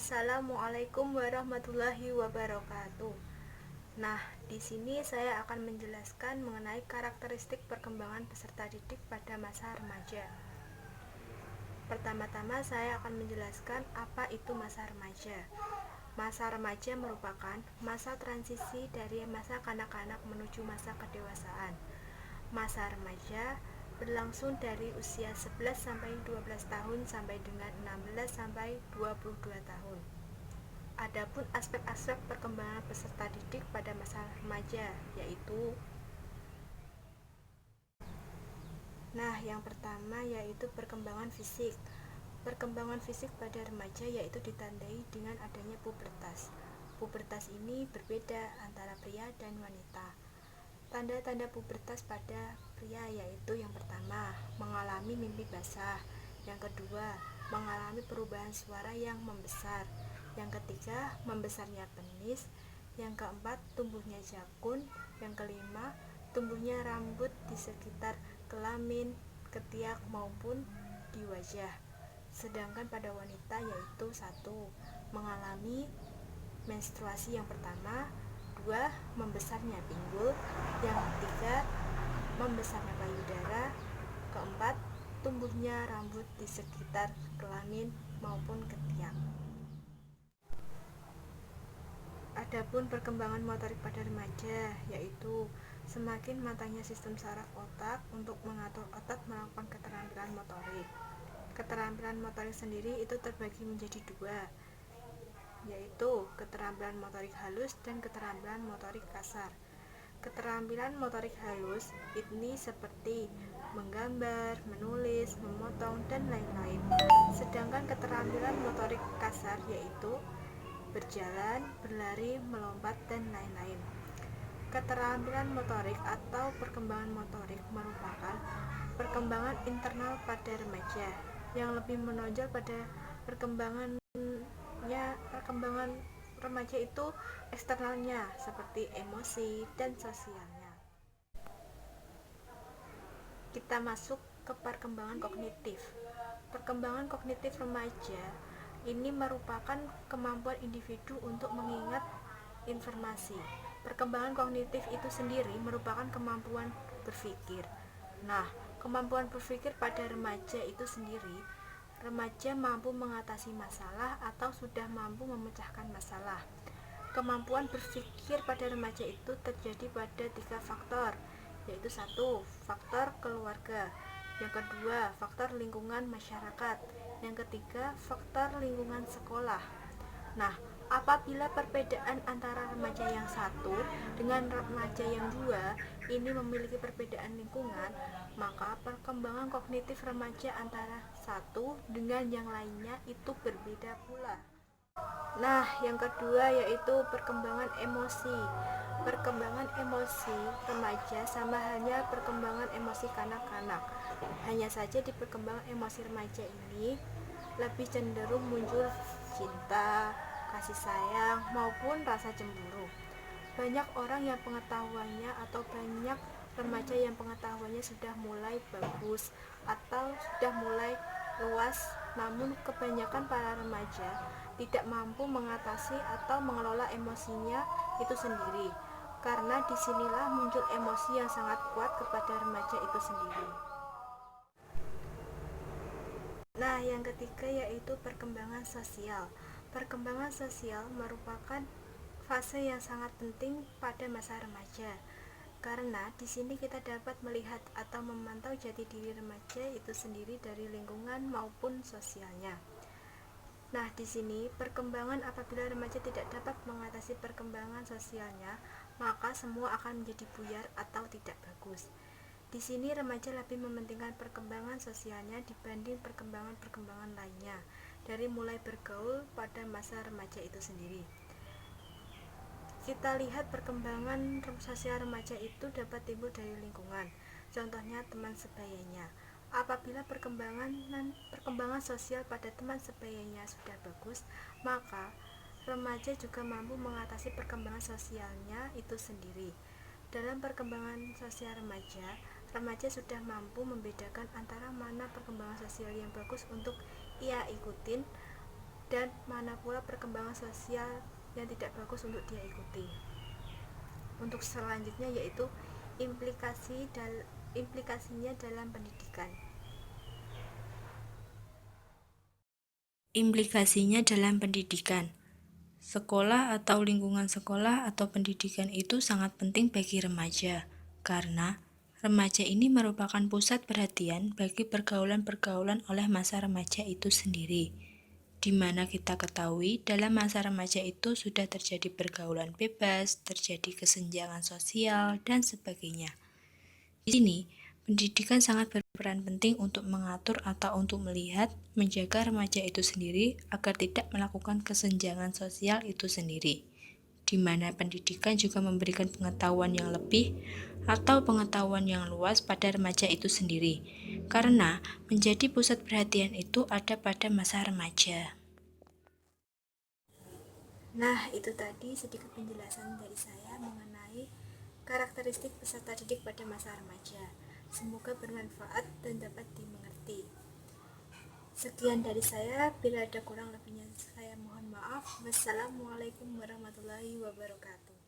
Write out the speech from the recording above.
Assalamualaikum warahmatullahi wabarakatuh. Nah, di sini saya akan menjelaskan mengenai karakteristik perkembangan peserta didik pada masa remaja. Pertama-tama saya akan menjelaskan apa itu masa remaja. Masa remaja merupakan masa transisi dari masa kanak-kanak menuju masa kedewasaan. Masa remaja berlangsung dari usia 11 sampai 12 tahun sampai dengan 16 sampai 22 tahun. Adapun aspek-aspek perkembangan peserta didik pada masa remaja yaitu yang pertama yaitu perkembangan fisik. Perkembangan fisik pada remaja yaitu ditandai dengan adanya pubertas. Pubertas ini berbeda antara pria dan wanita. Tanda-tanda pubertas pada pria yaitu yang pertama, mengalami mimpi basah. Yang kedua, mengalami perubahan suara yang membesar. Yang ketiga, membesarnya penis. Yang keempat, tumbuhnya jakun. Yang kelima, tumbuhnya rambut di sekitar kelamin, ketiak maupun di wajah. Sedangkan pada wanita yaitu 1. Mengalami menstruasi yang pertama, 2. Membesarnya pinggul, yang ketiga membesarnya payudara, keempat tumbuhnya rambut di sekitar kelamin maupun ketiak. Adapun perkembangan motorik pada remaja yaitu semakin matangnya sistem saraf otak untuk mengatur otak melakukan keterampilan motorik. Keterampilan motorik sendiri itu terbagi menjadi 2, yaitu keterampilan motorik halus dan keterampilan motorik kasar. Keterampilan motorik halus ini seperti menggambar, menulis, memotong, dan lain-lain. Sedangkan keterampilan motorik kasar yaitu berjalan, berlari, melompat, dan lain-lain. Keterampilan motorik atau perkembangan motorik merupakan perkembangan internal pada remaja yang lebih menonjol pada perkembangan remaja itu eksternalnya seperti emosi dan sosialnya. Kita masuk ke perkembangan kognitif. Perkembangan kognitif remaja ini merupakan kemampuan individu untuk mengingat informasi. Perkembangan kognitif itu sendiri merupakan kemampuan berpikir. Kemampuan berpikir pada remaja itu sendiri, remaja mampu mengatasi masalah atau sudah mampu memecahkan masalah. Kemampuan berpikir pada remaja itu terjadi pada 3 faktor, yaitu 1. Faktor keluarga, yang kedua faktor lingkungan masyarakat, yang ketiga faktor lingkungan sekolah. Apabila perbedaan antara remaja yang 1 dengan remaja yang 2 ini memiliki perbedaan lingkungan, maka perkembangan kognitif remaja antara 1 dengan yang lainnya itu berbeda pula. Yang kedua yaitu perkembangan emosi. Perkembangan emosi remaja sama halnya perkembangan emosi kanak-kanak. Hanya saja di perkembangan emosi remaja ini lebih cenderung muncul cinta, kasih sayang, maupun rasa cemburu. Banyak orang yang pengetahuannya atau banyak remaja yang pengetahuannya sudah mulai bagus atau sudah mulai luas, namun kebanyakan para remaja tidak mampu mengatasi atau mengelola emosinya itu sendiri. Karena disinilah muncul emosi yang sangat kuat kepada remaja itu sendiri. Yang ketiga yaitu perkembangan sosial. Perkembangan sosial merupakan fase yang sangat penting pada masa remaja. Karena di sini kita dapat melihat atau memantau jati diri remaja itu sendiri dari lingkungan maupun sosialnya. Di sini perkembangan apabila remaja tidak dapat mengatasi perkembangan sosialnya, maka semua akan menjadi buyar atau tidak bagus. Di sini remaja lebih mementingkan perkembangan sosialnya dibanding perkembangan lainnya, dari mulai bergaul pada masa remaja itu sendiri. Kita lihat perkembangan sosial remaja itu dapat timbul dari lingkungan, contohnya teman sebayanya. Apabila perkembangan sosial pada teman sebayanya sudah bagus, maka remaja juga mampu mengatasi perkembangan sosialnya itu sendiri. Dalam perkembangan sosial remaja, remaja sudah mampu membedakan antara mana perkembangan sosial yang bagus untuk ia ikutin dan mana pula perkembangan sosial yang tidak bagus untuk dia ikuti. Untuk selanjutnya yaitu implikasinya dalam pendidikan. Implikasinya dalam pendidikan. Sekolah atau lingkungan sekolah atau pendidikan itu sangat penting bagi remaja, karena remaja ini merupakan pusat perhatian bagi pergaulan-pergaulan oleh masa remaja itu sendiri. Di mana kita ketahui dalam masa remaja itu sudah terjadi pergaulan bebas, terjadi kesenjangan sosial, dan sebagainya. Di sini, pendidikan sangat berperan penting untuk mengatur atau untuk melihat, menjaga remaja itu sendiri agar tidak melakukan kesenjangan sosial itu sendiri, di mana pendidikan juga memberikan pengetahuan yang lebih atau pengetahuan yang luas pada remaja itu sendiri, karena menjadi pusat perhatian itu ada pada masa remaja. Nah, itu tadi sedikit penjelasan dari saya mengenai karakteristik peserta didik pada masa remaja. Semoga bermanfaat dan dapat dimengerti. Sekian dari saya, bila ada kurang lebihnya saya mohon maaf. Wassalamualaikum warahmatullahi wabarakatuh.